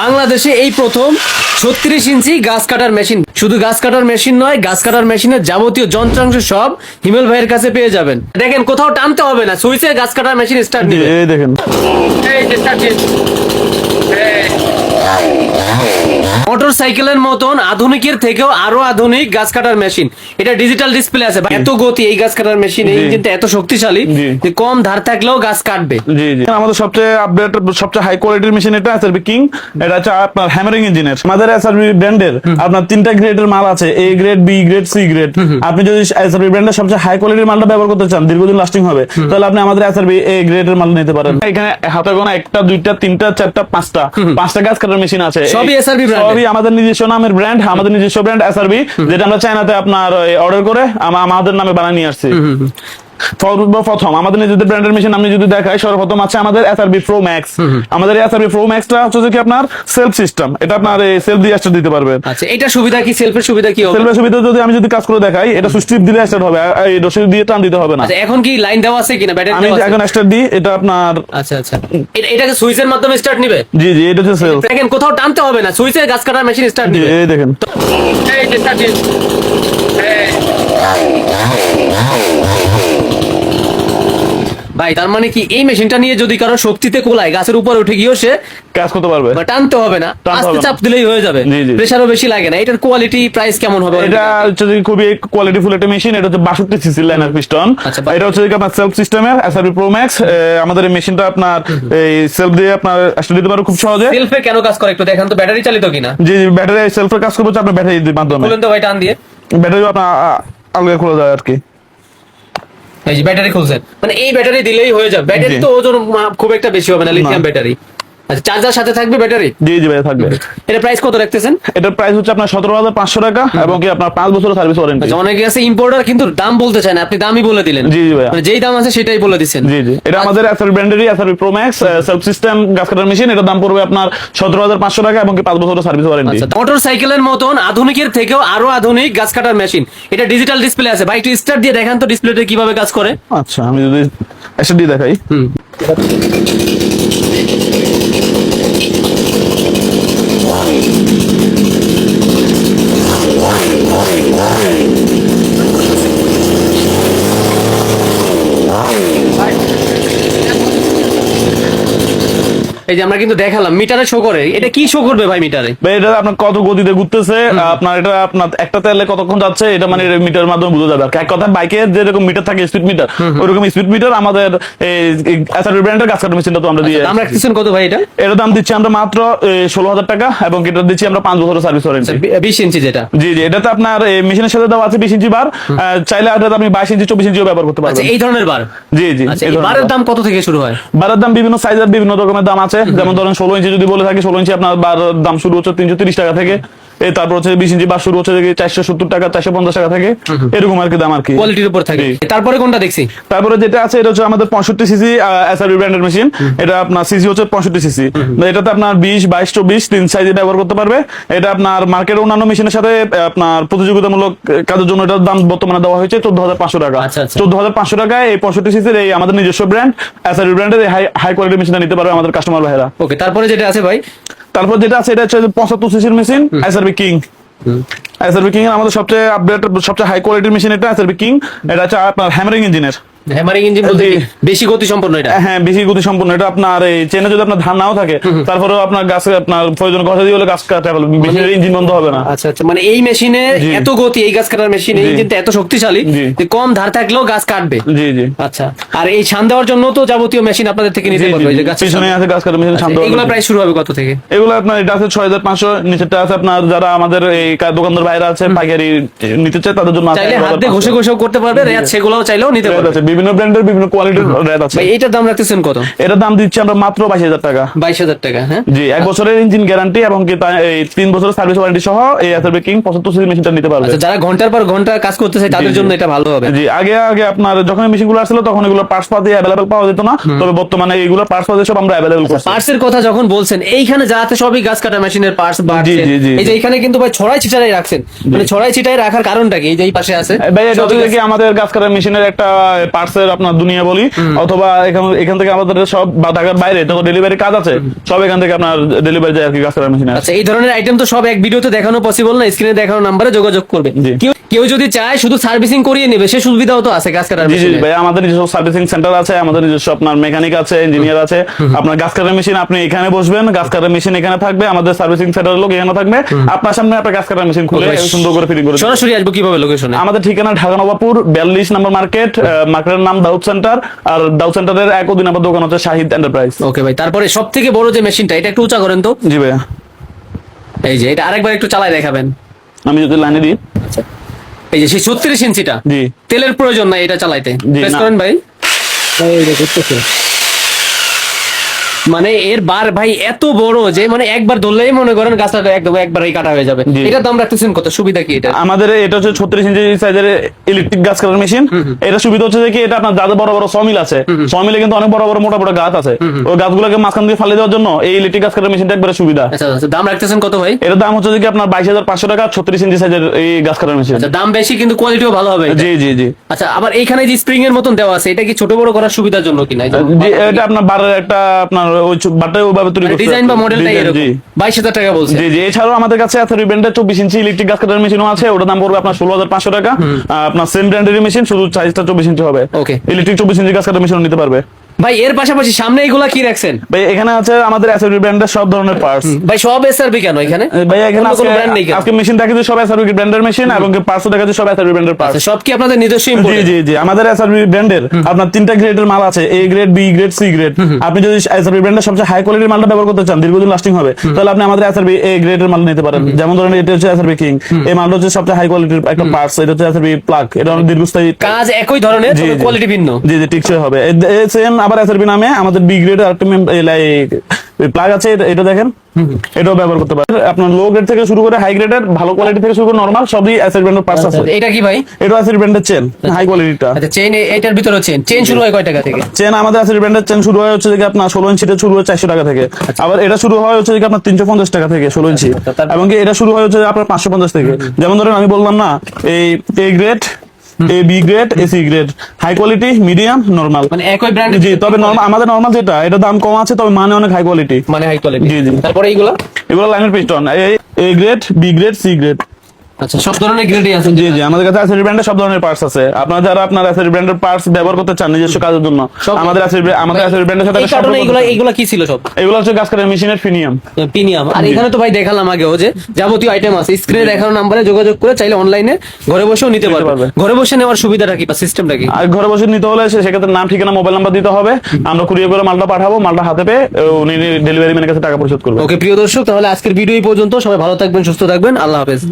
বাংলাদেশে এই প্রথম 36 ইঞ্চি গাছ কাটার মেশিন। শুধু গাছ কাটার মেশিন নয়, গাছ কাটার মেশিনের যাবতীয় যন্ত্রাংশ সব হিমেল ভাইয়ের কাছে পেয়ে যাবেন। দেখেন, কোথাও টানতে হবে না, সুইচে গাছ কাটার মেশিন স্টার্ট দিবে। এই দেখেন, মোটর সাইকেলের মতন আধুনিকের থেকেও আরো আধুনিক গাছ কাটার মেশিন। এটা ডিজিটাল ডিসপ্লে আছে, এত গতি এই গাছ কাটার মেশিন, এই ইঞ্জিনটা এত শক্তিশালী যে কম ধার থাকলেও গাছ কাটবে। জি জি, আমাদের সবচেয়ে আপডেট সবচেয়ে হাই কোয়ালিটির মেশিন এটা এসআরবি কিং। এটা হচ্ছে আপনার হ্যামারিং ইঞ্জিনের। আমাদের এসআরবি ব্র্যান্ডের আপনার 3টা গ্রেডের মাল আছে, A grade, B grade, C grade. আপনি যদি এসআরবি ব্র্যান্ডের সবচেয়ে হাই কোয়ালিটির মালটা ব্যবহার করতে চান, দীর্ঘদিন লাস্টিং হবে, তাহলে আপনি আমাদের এসআরবি এ গ্রেডের মাল নিতে পারেন। এখানে হাতে গোনা 1টা 2টা 3টা 4টা 5টা গাছ কাটার মেশিন আছে, সবই এসআরবি ব্র্যান্ড, সবই আমাদের নিজস্ব নামের ব্র্যান্ড, আমাদের নিজস্ব ব্র্যান্ড এসআরবি, যেটা আমরা চায়নাতে আপনার অর্ডার করে আমাদের নামে বানিয়ে নিয়ে আসছি। প্রথম আমাদের নিজেদের ব্র্যান্ডের মেশিন আমি যদি দেখাই, সর্বপ্রথম আছে আমাদের এসআরবি প্রো ম্যাক্স। আমাদের এসআরবি প্রো ম্যাক্সটা হচ্ছে কি আপনার সেলফ সিস্টেম, এটা আপনার সেলফ দিয়ে স্টার্ট দিতে পারবেন। আচ্ছা, এটা সুবিধা কি? সেলফের সুবিধা কি হবে? সেলফের সুবিধা যদি আমি কাজ করে দেখাই, এটা সুইচ টিপ দিলে স্টার্ট হবে, এই রশি দিয়ে টান দিতে হবে না। আচ্ছা, এখন কি লাইন দেওয়া আছে কিনা? ব্যাটারি আমি এখন স্টার্ট দিই, এটা আপনার আচ্ছা আচ্ছা, এটাকে সুইচের মাধ্যমে স্টার্ট নিবে। জি জি, এটা হচ্ছে সেলফ। দেখেন, কোথাও টানতে হবে না, সুইচে গাছ কাটার মেশিন স্টার্ট দিবে। এই দেখেন, এই যে স্টার্ট দিন। ভাই, তার মানে কি এই মেশিনটা নিয়ে যদি কারো শক্তিতে কোলায়, গাছের উপরে উঠে গিয়েও সে কাজ করতে পারবে, টানতে হবে না, আস্তে চাপ দিলেই হয়ে যাবে, প্রেসারও বেশি লাগে না। এটার কোয়ালিটি প্রাইস কেমন হবে? এটা হচ্ছে খুবই কোয়ালিটিফুল একটা মেশিন। এটা হচ্ছে 62 সিসি লাইনার পিস্টন। এটা হচ্ছে আপনার সেলফ সিস্টেমের এসআরবি প্রো ম্যাক্স। আমাদের এই মেশিনটা আপনার এই সেলফ দিয়ে আপনার স্টার্ট দিতে পারো খুব সহজে। সেলফে কেন কাজ করে একটু দেখান তো, ব্যাটারি চালিত কিনা? জি জি, ব্যাটারি সেলফে কাজ করবে, আপনার ব্যাটারির মাধ্যমে। বলেন তো ভাই, টান দিয়ে ব্যাটারি আপনার আলগা খোলা যায় আর কি। এই যে ব্যাটারি খুলছেন, মানে এই ব্যাটারি দিলেই হয়ে যাবে। ব্যাটারি তো ওজন খুব একটা বেশি হবে না, লিথিয়াম ব্যাটারি। আচ্ছা, চার্জার সাথে থাকবে ব্যাটারি? জি জি ভাই, থাকবে। এটা প্রাইস কত রাখতেছেন? এটার প্রাইস হচ্ছে আপনার 17,500 টাকা এবং কি আপনার 5 বছরের সার্ভিস ওয়ারেন্টি। আচ্ছা, অনেকে আছে ইম্পোর্টার কিন্তু দাম বলতে চায় না, আপনি দামই বলে দিলেন। জি জি ভাই, মানে যেই দাম আছে সেটাই বলে দিচ্ছেন। জি জি, এটা আমাদের এসআরবি ব্র্যান্ডেরই SRB pro max self system গাছ কাটার মেশিন। এটার দাম পড়বে আপনার 17,500 টাকা এবং কি 5 বছরের সার্ভিস ওয়ারেন্টি। আচ্ছা, মোটর সাইকেলের মতন আধুনিকের থেকেও আরো আধুনিক গাছ কাটার মেশিন। এটা ডিজিটাল ডিসপ্লে আছে। ভাই, একটু স্টার্ট দিয়ে দেখান তো ডিসপ্লেতে কিভাবে কাজ করে। আচ্ছা, আমি যদি স্টার্ট দিয়ে দেখাই। এই যে আমরা কিন্তু দেখালাম, মিটারে শো করে। এটা কি শো করবে ভাই মিটারে? ভাই, এটা আপনার কত গতিতে ঘুরতেছে, আপনার এটা আপনার একটা তেলে কতক্ষণ যাচ্ছে, এটা মানে মিটারের মাধ্যমে বোঝা যাবে। এক কথা, বাইকে যেরকম মিটার থাকে স্পিড মিটার, ওইরকম স্পিড মিটার আমাদের এই এসআরবি ব্র্যান্ডের গাছ কাটার মেশিনটা তো আমরা দিয়ে। আমরা রাখতেছেন কত ভাই এটা? এটার দাম দিচ্ছি আমরা মাত্র 16,000 টাকা এবং এটা দিচ্ছি আমরা 5 বছরের সার্ভিস ওয়ারেন্টি। 20 ইঞ্চি যেটা? জি জি, এটাতে আপনার মেশিনের সাথে দেওয়া আছে 20 ইঞ্চি বার, চাইলে এটাতে আপনি 22 ইঞ্চি 24 ইঞ্চিও ব্যবহার করতে পারবেন। এই ধরনের বার? জি জি। বারের দাম কত থেকে শুরু হয়? বারের দাম বিভিন্ন সাইজের বিভিন্ন রকমের দাম আছে। যেমন ধরেন 16 ইঞ্চি যদি বলে থাকি, 16 ইঞ্চি আপনার বারের দাম শুরু হচ্ছে 330 টাকা থেকে। তারপর হচ্ছে 20 ইঞ্চি বার শুরু হচ্ছে 470 টাকা, 450 টাকা থেকে, এরকম আর কি দাম আর কি, কোয়ালিটির উপর থাকে। তারপরে কোনটা দেখছি? তারপরে যেটা আছে এটা হচ্ছে আমাদের 65 সিসি এসআরবি ব্র্যান্ডের মেশিন। এটা আপনার সিসি হচ্ছে 65 সিসি। এটাতে আপনার 20, 22, 24 তিন সাইজে ব্যবহার করতে পারবে। এটা আপনার মার্কেটের অন্যান্য মেশিনের সাথে আপনার প্রতিযোগিতামূলক কাজের জন্য এটার দাম বর্তমানে দেওয়া হয়েছে 14,500 টাকা। 14,500 টাকায় এই 65 সিসির এই আমাদের নিজস্ব ব্র্যান্ড এসআরবি ব্র্যান্ডের হাই কোয়ালিটি মেশিনটা নিতে পারবে আমাদের কাস্টমার ভাইরা। ওকে, তারপরে যেটা আছে ভাই? তারপর যেটা আছে এটা হচ্ছে 75 সিসির machine SRB king. SRB king আমাদের সবচেয়ে আপডেট সবচেয়ে হাই কোয়ালিটির মেশিন এটা এসআরবি কিং। এটা হচ্ছে আপনার হ্যামারিং ইঞ্জিনের। হ্যামারিং ইঞ্জিন বলতে বেশি গতি সম্পন্ন এটা? হ্যাঁ, বেশি গতি সম্পন্ন। এটা আপনার এই চেনে যদি আপনার ধান নাও থাকে, তারপরেও আপনার গাছে আপনার প্রয়োজন ঘষা দিয়ে হলে গাছ কাটা হবে, মেশিনের ইঞ্জিন বন্ধ হবে না। আচ্ছা আচ্ছা, মানে এই মেশিনে এত গতি, এই গাছ কাটার মেশিন, এই ইঞ্জিনটা এত শক্তিশালী যে কম ধার থাকলেও গাছ কাটবে। জি জি। আচ্ছা, আর এই ছান দেওয়ার জন্য তো যাবতীয় মেশিন আপনাদের থেকে নিতে পারবে। এই যে গাছ পিছনে আছে গাছ কাটার মেশিন ছান দেওয়ার। এগুলো প্রাইস শুরু হবে কত থেকে? এগুলো আপনার এটা আছে 6,500, নিচেরটা আছে আপনার যারা আমাদের এই দোকানদার ভাইরা আছে পাইকারি নিতে চায় তাদের জন্য চাইলে হাত দিয়ে ঘষে ঘষেও করতে পারবে, রেয়াত সেগুলোও চাইলেও নিতে পারবে। বিভিন্ন ব্র্যান্ডের বিভিন্ন কোয়ালিটির রেট আছে। ভাই, এটার দাম রাখতেছেন কত? এটার দাম দিচ্ছি আমরা মাত্র 22,000 টাকা। 22,000 টাকা? হ্যাঁ জি, 1 বছরের ইঞ্জিন গ্যারান্টি এবং কি এই 3 বছরের সার্ভিস ওয়ারেন্টি সহ এই এসআরবি কিং 75 সিসি মেশিনটা নিতে পারবে। আচ্ছা, যারা ঘন্টার পর ঘন্টা কাজ করতে চায় তাদের জন্য এটা ভালো হবে। জি, আগে আপনার যখন মেশিনগুলো আসছিল তখন এগুলো পার্টস পাতি अवेलेबल পাওয়া যেত না, তবে বর্তমানে এইগুলো পার্টস পাতি সব আমরা अवेलेबल করছি। পার্টসের কথা যখন বলছেন, এইখানে যাতে সবই গাছ কাটা মেশিনের পার্টস বাড়ছে। এই যে এখানে কিন্তু ভাই ছড়াই ছিটাই রাখছেন, মানে ছড়াই ছিটাই রাখার কারণটা কি? এই যে এই পাশে আছে ভাই, এটা হচ্ছে কি আমাদের গাছ কাটার মেশিনের একটা পার্ট পার্টস এর আপনার দুনিয়া বলি, অথবা এখান থেকে আমাদের সব বা ঢাকার বাইরে যত ডেলিভারি কাজ আছে সব এখান থেকে আপনার ডেলিভারি যায় আর কি গাছ কাটার মেশিন। আচ্ছা, এই ধরনের আইটেম তো সব এক ভিডিওতে দেখানো পসিবল না, স্ক্রিনে দেখানো নাম্বারে যোগাযোগ করবে। জি। কেউ যদি চায় শুধু সার্ভিসিং করিয়ে নেবে সে সুবিধাও তো আছে গাছ কাটার জি জি মেশিনে। ভাই, আমাদের নিজস্ব সার্ভিসিং সেন্টার আছে, আমাদের নিজস্ব আপনার মেকানিক আছে, ইঞ্জিনিয়ার আছে। আপনার গাছ কাটার মেশিন আপনি এখানে বসবেন, গাছ কাটার মেশিন এখানে থাকবে, আমাদের সার্ভিসিং সেন্টারের লোক এখানে থাকবে, আপনার সামনে আপনার গাছ কাটার মেশিন খুলে Okay. সুন্দর করে ফিটিং করে দিবে। সরাসরি আসবো কিভাবে লোকেশনে? আমাদের ঠিকানা ঢাকা নবাবপুর 42 নম্বর মার্কেট, মার্কেটের নাম দাউদ সেন্টার, আর দাউদ সেন্টারের এক দুই নম্বর দোকান হচ্ছে শাহিদ এন্টারপ্রাইজ। ওকে ভাই, তারপরে সব থেকে বড় যে মেশিনটা এটা একটু উঁচা করেন তো। জি ভাইয়া, এই যে এটা আরেকবার একটু চালায় দেখাবেন। আমি যদি লাইনে দিই। এই যে সেই 36 ইঞ্চিটা, জি তেলের প্রয়োজন নাই এটা চালাইতে। জি, প্রেস না। করেন ভাই। মানে এর বার ভাই এত বড় যে মানে একবার ধরলেই মনে করেন গাছটা একদম একবারই কাটা হয়ে যাবে। জি। এটার দাম রাখতেছেন কত? সুবিধা কি এটা? আমাদের এটা হচ্ছে 36 ইঞ্চি সাইজের ইলেকট্রিক গাছ কাটার মেশিন। এটা সুবিধা হচ্ছে যে কি এটা আপনার যাদের বড় বড় সমিল আছে, সমিলে কিন্তু অনেক বড় বড় মোটা মোটা গাছ আছে, ওই গাছগুলোকে মাঝখান দিয়ে ফালে দেওয়ার জন্য এই ইলেকট্রিক গাছ কাটার মেশিনটা একবারে সুবিধা। আচ্ছা আচ্ছা, দাম রাখতেছেন কত ভাই? এটার দাম হচ্ছে যে কি আপনার 22,500 টাকা, 36 ইঞ্চি সাইজের এই গাছ কাটার মেশিন। আচ্ছা, দাম বেশি কিন্তু কোয়ালিটিও ভালো হবে এটা। জি জি জি আচ্ছা, আবার এইখানে যে স্প্রিং এর মতন দেওয়া আছে এটা কি ছোট বড় করার সুবিধার জন্য কিনা? জি, এটা আপনার বারের একটা আপনার ওই বারটা ওইভাবে তৈরি করতে ডিজাইন বা মডেলটাই ডিজাইন, এরকম। জি 22,000 টাকা বলছে। জি জি। এছাড়াও আমাদের কাছে আছে ব্র্যান্ডের 24 ইঞ্চি ইলেকট্রিক গাছ কাটার মেশিনও আছে, ওটার দাম পড়বে আপনার 16,500 টাকা। আপনার সেম ব্র্যান্ডের মেশিন, শুধু সাইজটা 24 ইঞ্চি হবে। ওকে। ইলেকট্রিক 24 ইঞ্চি গাছ কাটার মেশিন নিতে পারবে। ভাই এর পাশাপাশি সামনে এগুলা কি রাখছেন? ভাই এখানে আছে আমাদের এসআরবি ব্র্যান্ডের সব ধরনের পার্টস। ভাই সব এসআরবি কেন এখানে? ভাই এখানে অন্য কোনো brand নেই আজকে কেন? আজকে মেশিন দেখাচ্ছি সব এসআরবি ব্র্যান্ডের মেশিন, এবং পার্টসও দেখাচ্ছি সব এসআরবি ব্র্যান্ডের পার্টস। আচ্ছা, সব কি আপনাদের নিজস্ব জি ইম্পোর্ট? জি জি, আমাদের এসআরবি ব্র্যান্ডের আপনার 3টা গ্রেডের মাল আছে, A grade, B grade, C grade. আপনি যদি এসআরবি ব্র্যান্ডের সবচেয়ে হাই কোয়ালিটির মালটা ব্যবহার করতে চান, দীর্ঘদিন লাস্টিং হবে, তাহলে আপনি আমাদের এসআরবি এ গ্রেডের মাল নিতে পারেন। যেমন ধরেন এটা হচ্ছে এসআরবি কিং, এই মালটা হচ্ছে সবচেয়ে হাই কোয়ালিটির একটা পার্টস। এটা হচ্ছে এসআরবি প্লাগ, এটা অনেক দীর্ঘস্থায়ী কাজ একই ধরনের, জি, তবে জি। কোয়ালিটি ভিন্ন। জি জি, টিকসই হবে। সেম আবার এসআরবি নামে আমাদের বি গ্রেড আর একটা প্লাগ আছে, এটা দেখেন, এটাও ব্যবহার করতে পারেন। আপনার লো গ্রেড থেকে শুরু করে হাই গ্রেডের, ভালো কোয়ালিটি থেকে শুরু করে নরমাল, সবই এসআরবি ব্র্যান্ডের পার্টস আছে। এটা কি ভাই? এটা এসআরবি ব্র্যান্ডের চেন, হাই কোয়ালিটিটা। আচ্ছা, চেইন এটার ভিতরে চেন শুরু হয় কয় টাকা থেকে? চেন আমাদের এসআরবি ব্র্যান্ডের চেন শুরু হয় হচ্ছে যে আপনার 16 ইঞ্চিতে শুরু হয় 400 টাকা থেকে। আবার এটা শুরু হয় হচ্ছে যে আপনার 350 টাকা থেকে 16 ইঞ্চি, তারপর? এবং কি এটা শুরু হয় হচ্ছে আপনার 550 থেকে। যেমন ধরেন আমি বললাম না, এই এ গ্রেড, এ বি গ্রেড, এ C grade, high quality, medium, normal. মানে একই ব্র্যান্ড। জি, তবে আমাদের নরমাল যেটা, এটা দাম কম আছে, তবে মানে অনেক হাই কোয়ালিটি। মানে হাই কোয়ালিটি। জি, জি। তারপরে এইগুলা? এগুলো লাইনের piston, A grade, B grade, C grade. আচ্ছা, সব ধরনের গ্রেডই আছে। জি জি, আমাদের কাছে এসআরবি ব্র্যান্ডের সব ধরনের পার্টস আছে। আপনারা যারা আপনার এসআরবি ব্র্যান্ডের পার্টস ব্যবহার করতে চান নিজস্ব কাজের জন্য, সব- আমাদের এসআরবি ব্র্যান্ডের সাথে এই একটা কারণে সম্পর্ক এইগুলা আছে। এইগুলা কি ছিল সব? এগুলো হচ্ছে গাছ কাটার মেশিনের প্রিমিয়াম। প্রিমিয়াম। আর এখানে তো ভাই দেখালাম আগেও যে যাবতীয় আইটেম আছে, স্ক্রিনে দেখানো নাম্বারে যোগাযোগ করে চাইলে অনলাইনে ঘরে বসেও নিতে পারবে। পারবে। ঘরে বসে নেওয়ার সুবিধাটা কি বা সিস্টেমটা কি? আর ঘরে বসে নিতে হলে সেক্ষেত্রে নাম, ঠিকানা, মোবাইল নাম্বার দিতে হবে। আমরা কুরিয়ার করে মালটা পাঠাবো, মালটা হাতে পেয়ে উনি ডেলিভারি ম্যানের কাছে টাকা পরিশোধ করবে। ওকে প্রিয় দর্শক, তাহলে আজকের ভিডিও এই পর্যন্ত। সবাই ভালো থাকবেন, সুস্থ থাকবেন, আল্লাহ হাফেজ।